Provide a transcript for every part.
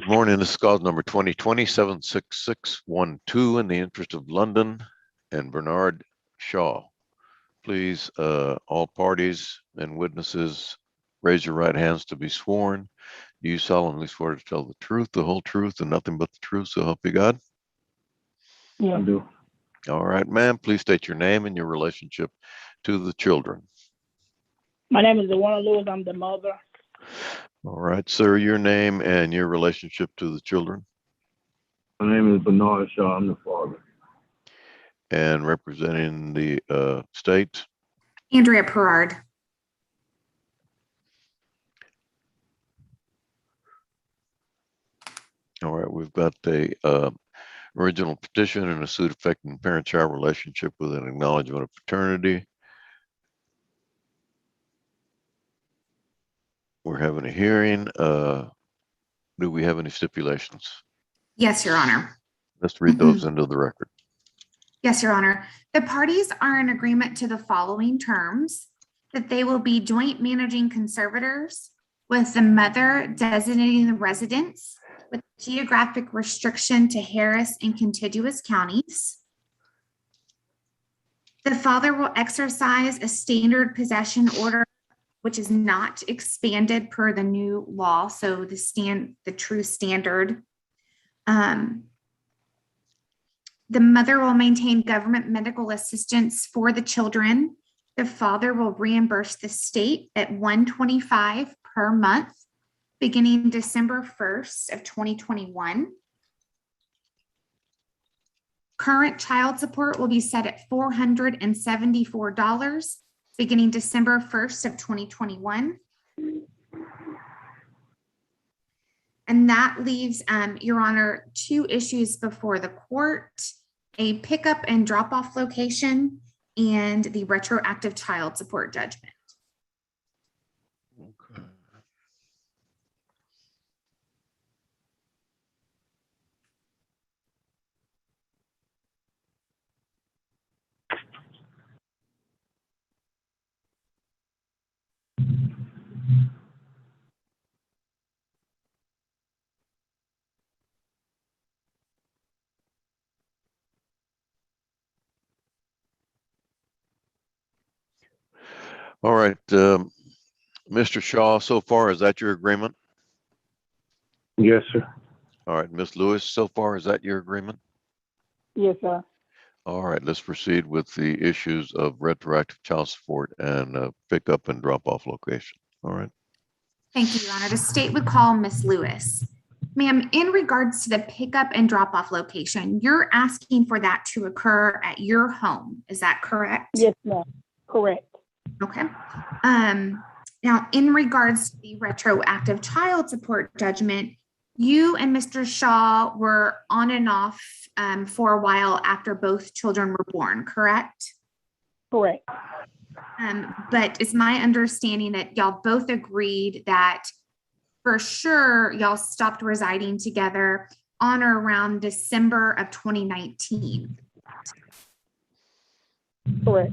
Good morning. This is cause number 2020-76612 in the interest of London and Bernard Shaw. Please, all parties and witnesses, raise your right hands to be sworn. Do you solemnly swear to tell the truth, the whole truth, and nothing but the truth, so help you God? Yeah, I do. All right, ma'am. Please state your name and your relationship to the children. My name is Laureano Lewis. I'm the mother. All right, sir, your name and your relationship to the children. My name is Bernard Shaw. I'm the father. And representing the state. Andrea Perard. All right, we've got a original petition and a suit affecting parent-child relationship with an acknowledgement of paternity. We're having a hearing. Do we have any stipulations? Yes, Your Honor. Let's read those into the record. Yes, Your Honor. The parties are in agreement to the following terms: that they will be joint managing conservators, with the mother designating the residence with geographic restriction to Harris and contiguous counties. The father will exercise a standard possession order, which is not expanded per the new law. So the true standard. The mother will maintain government medical assistance for the children. The father will reimburse the state at $125 per month, beginning December 1st of 2021. Current child support will be set at $474, beginning December 1st of 2021. And that leaves, Your Honor, two issues before the court: a pickup and drop-off location and the retroactive child support judgment. Okay. All right, Mr. Shaw, so far, is that your agreement? Yes, sir. All right, Ms. Lewis, so far, is that your agreement? Yes, sir. All right, let's proceed with the issues of retroactive child support and pickup and drop-off location. All right. Thank you, Your Honor. The state would call Ms. Lewis. Ma'am, in regards to the pickup and drop-off location, you're asking for that to occur at your home. Is that correct? Yes, ma'am. Correct. Okay. Now, in regards to the retroactive child support judgment, you and Mr. Shaw were on and off for a while after both children were born, correct? Correct. But it's my understanding that y'all both agreed that for sure y'all stopped residing together on or around December of 2019. Correct.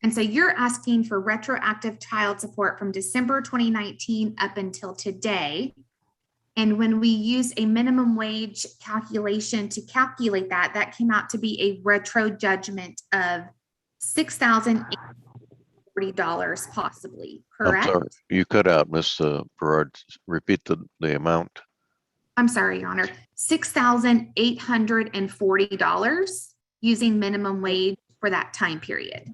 And so you're asking for retroactive child support from December 2019 up until today. And when we use a minimum wage calculation to calculate that, that came out to be a retro judgment of $6,840 possibly, correct? I'm sorry, you cut out, Ms. Perard. Repeat the amount. I'm sorry, Your Honor. $6,840 using minimum wage for that time period.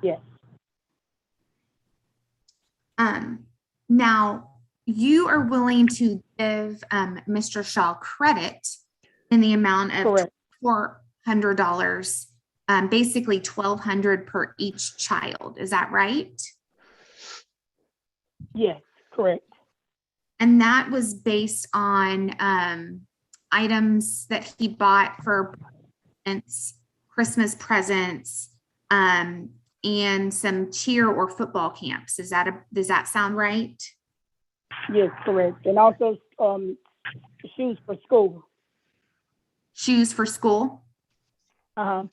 Yes. Now, you are willing to give Mr. Shaw credit in the amount of Correct. $400, basically $1,200 per each child. Is that right? Yes. Correct. And that was based on items that he bought for Christmas presents, and some cheer or football camps. Does that sound right? Yes. Correct. And also shoes for school. Shoes for school? Uh-huh.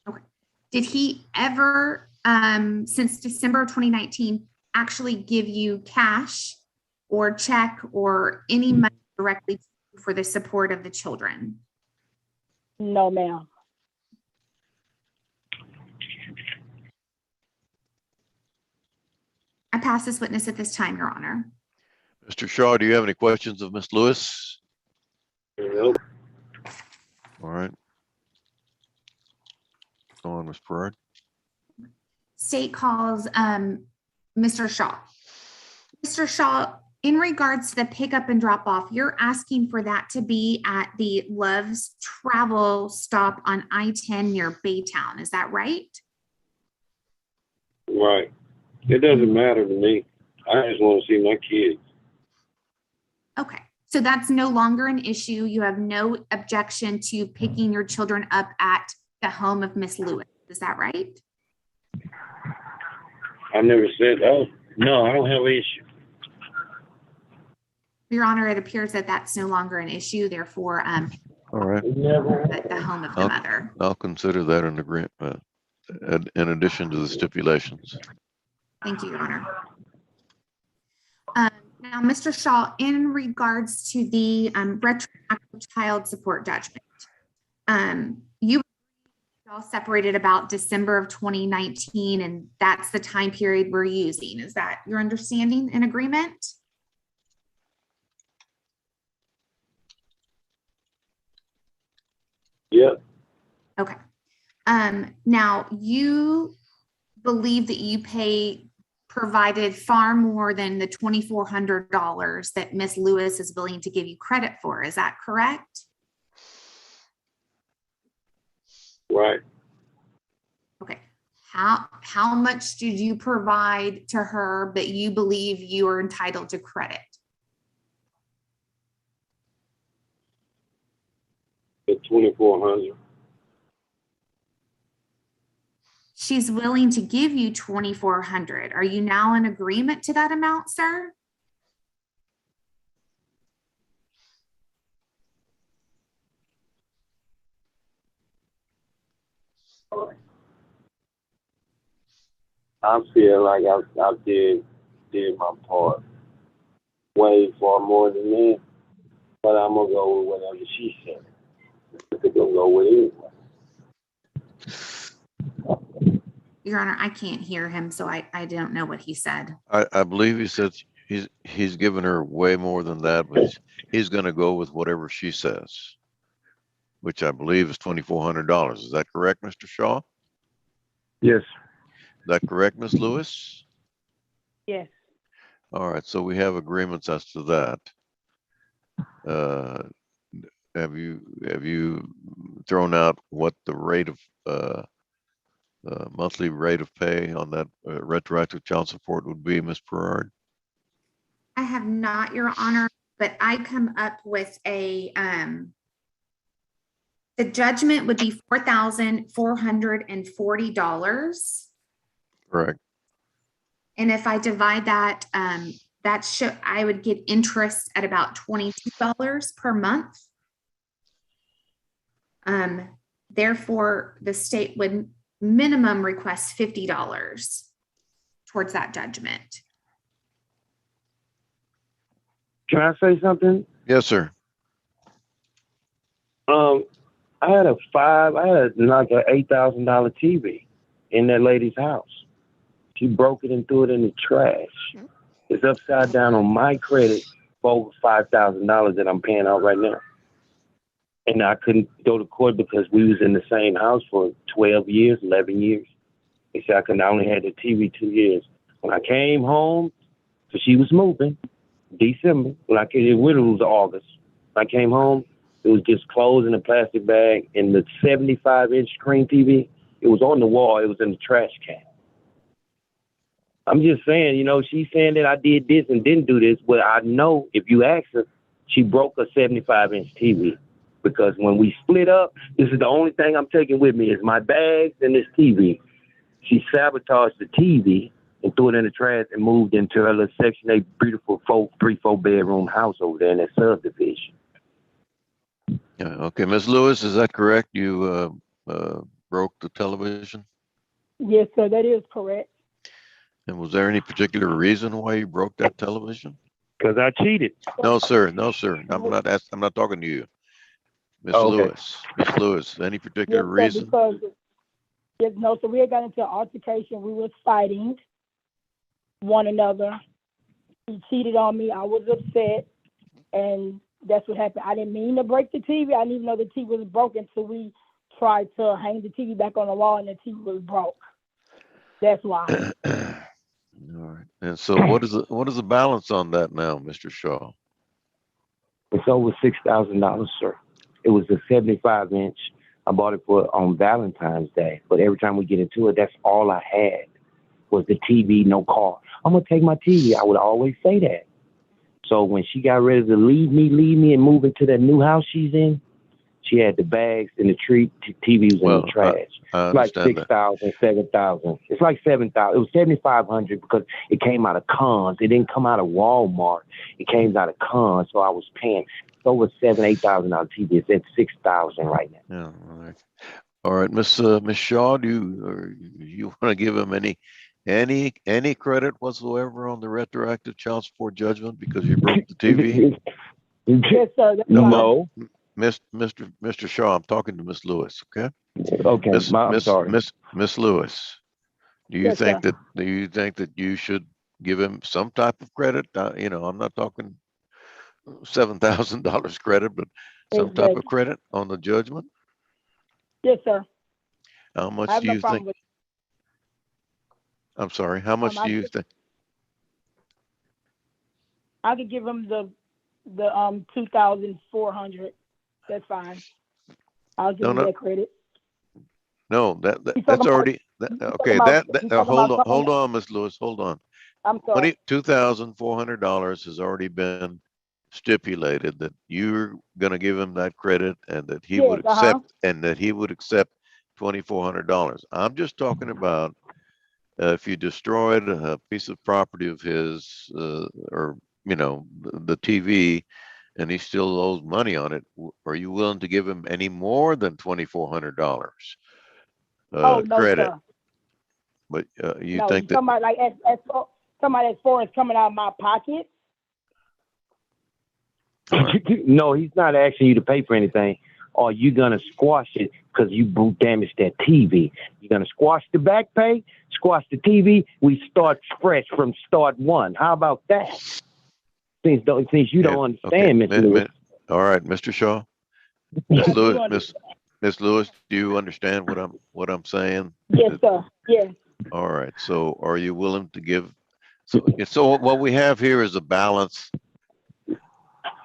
Okay. Did he ever, since December 2019, actually give you cash or check or any money directly to you for the support of the children? No, ma'am. I pass this witness at this time, Your Honor. Mr. Shaw, do you have any questions of Ms. Lewis? Nope. All right. Go on, Ms. Perard. State calls Mr. Shaw. Mr. Shaw, in regards to the pickup and drop off, you're asking for that to be at the Love's Travel stop on I-10 near Baytown. Is that right? Right. It doesn't matter to me. I just want to see my kids. Okay, so that's no longer an issue. You have no objection to picking your children up at the home of Miss Lewis. Is that right? I never said, oh, no, I don't have an issue. Your Honor, it appears that that's no longer an issue. Therefore, All right. Never. at the home of the mother. I'll consider that an agreement in addition to the stipulations. Thank you, Your Honor. Now, Mr. Shaw, in regards to the retroactive child support judgment, you all separated about December of 2019, and that's the time period we're using. Is that your understanding and agreement? Yep. Okay. Now, you believe that you provided far more than the $2,400 that Miss Lewis is willing to give you credit for. Is that correct? Right. Okay. How much did you provide to her that you believe you are entitled to credit? The 2,400. She's willing to give you $2,400. Are you now in agreement to that amount, sir? I feel like I did my part way far more than that, but I'm gonna go with whatever she said. I'm gonna go with it anyway. Your Honor, I can't hear him, so I don't know what he said. I believe he said he's given her way more than that, but he's going to go with whatever she says, which I believe is $2,400. Is that correct, Mr. Shaw? Yes. Is that correct, Ms. Lewis? Yes. All right, so we have agreements as to that. Have you thrown out what the rate of monthly rate of pay on that retroactive child support would be, Ms. Perard? I have not, Your Honor, but I come up with the judgment would be $4,440. Correct. And if I divide that, I would get interest at about $22 per month. Therefore, the state would minimum request $50 towards that judgment. Can I say something? Yes, sir. I had like an $8,000 TV in that lady's house. She broke it and threw it in the trash. It's upside down on my credit for over $5,000 that I'm paying out right now. And I couldn't go to court because we was in the same house for 12 years, 11 years. They said I only had the TV 2 years. When I came home, so she was moving, December. When I came, it was August. When I came home, it was just clothes in a plastic bag, and the 75-inch screen TV, it was on the wall. It was in the trash can. I'm just saying, she's saying that I did this and didn't do this. Well, I know if you ask her, she broke a 75-inch TV. Because when we split up, this is the only thing I'm taking with me is my bags and this TV. She sabotaged the TV and threw it in the trash and moved into her little Section 8 beautiful 3-4 bedroom house over there in that subdivision. Yeah. Okay, Ms. Lewis, is that correct? You broke the television? Yes, sir, that is correct. And was there any particular reason why you broke that television? Because I cheated. No, sir. No, sir. I'm not talking to you. Miss Oh, okay. Lewis. Miss Lewis, any particular Yes, sir, reason? because, yes, no, so we had got into an altercation. We was fighting one another. He cheated on me. I was upset, and that's what happened. I didn't mean to break the TV. I didn't even know the TV was broken until we tried to hang the TV back on the wall, and the TV was broke. That's why. All right. And so what is the balance on that now, Mr. Shaw? It's over $6,000, sir. It was a 75-inch. I bought it for on Valentine's Day. But every time we get into it, that's all I had was the TV, no car. I'm gonna take my TV. I would always say that. So when she got ready to leave me, and move into that new house she's in, she had the bags and the TV was in Well, the trash. I It's like understand that. 6,000, 7,000. It's like 7,000. It was 7,500 because it came out of Cons. It didn't come out of Walmart. It came out of Cons. So I was paying over $7,000, $8,000 TV. It's at 6,000 right now. Yeah. All right. All right, Miss Shaw, you want to give him any credit whatsoever on the retroactive child support judgment because you broke the TV? Yes, sir. That's No. Mr. Shaw, I'm talking to Miss Lewis, okay? Okay, I'm sorry. Miss Lewis, do you Yes, think sir. that you should give him some type of credit? I'm not talking $7,000 credit, but some type of Exactly. credit on the judgment? Yes, sir. How I much have do no you think? problem with. I'm sorry, how much do you think? I could give him the 2,400. That's fine. I'll give No, him no, that credit. no, He's that's talking about. already, He's talking okay, about. He's talking about something. hold on, Miss Lewis, hold on. I'm sorry. $2,400 has already been stipulated that you're gonna give him that credit and that he would Yes. accept, $2,400. I'm just talking about if you destroyed a piece of property of his, or, the TV, and he still owes money on it, are you willing to give him any more than $2,400 Oh no, credit? sir. But you No, you think that, talking about like somebody as far as coming out of my pocket? all right, No, he's not asking you to pay for anything. Or you gonna squash it because you damaged that TV. You're gonna squash the back pay, squash the TV. We start fresh from start one. How about that? Since you don't okay, understand, Miss Lewis. all right, Mr. Shaw, I do understand. Miss Lewis, do you understand what I'm saying? Yes, sir. Yes. All right, so are you willing to give? So what we have here is a balance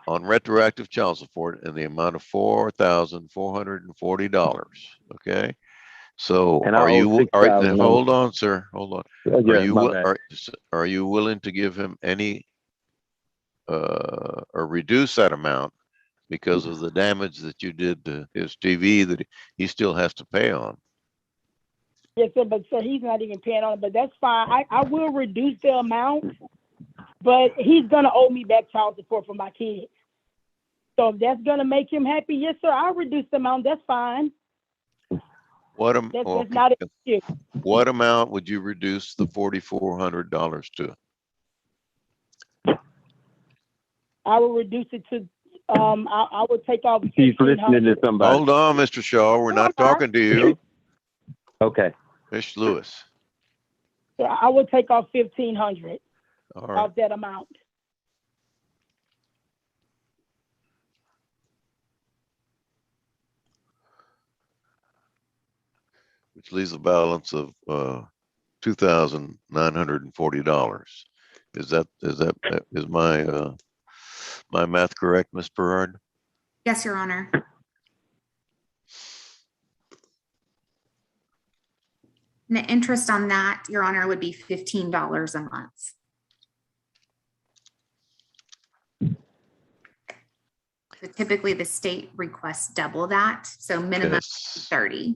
on retroactive child support in the amount of $4,440. Okay, so And I owe hold on, sir, hold on. Yeah, my bad. Are you willing to give him any or reduce that amount because of the damage that you did to his TV that he still has to pay on? Yes, sir. But sir, he's not even paying on it. But that's fine. I will reduce the amount, but he's gonna owe me back child support for my kids. So if that's gonna make him happy, yes, sir, I'll reduce the amount. That's fine. That's not an issue. What amount would you reduce the $4,400 to? I will reduce it to. I would take off. He's listening to somebody. Hold on, Mr. Shaw. We're not talking to you. Okay. Miss Lewis. I would take off 1,500 All right. off that amount. Which leaves a balance of $2,940. Is my math correct, Miss Perard? Yes, Your Honor. And the interest on that, Your Honor, would be $15 a month. So typically the state requests double that, so minimum Yes. 30.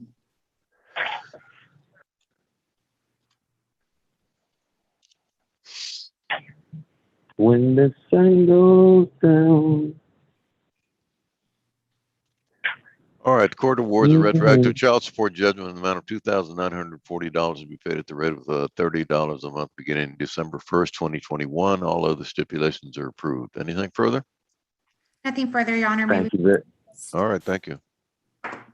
When the sun goes down. All right, the court awards a retroactive child support judgment in the amount of $2,940 to be paid at the rate of $30 a month beginning December 1st, 2021. All other stipulations are approved. Anything further? Nothing further, Your Honor. May Thank we- you very All right, thank you.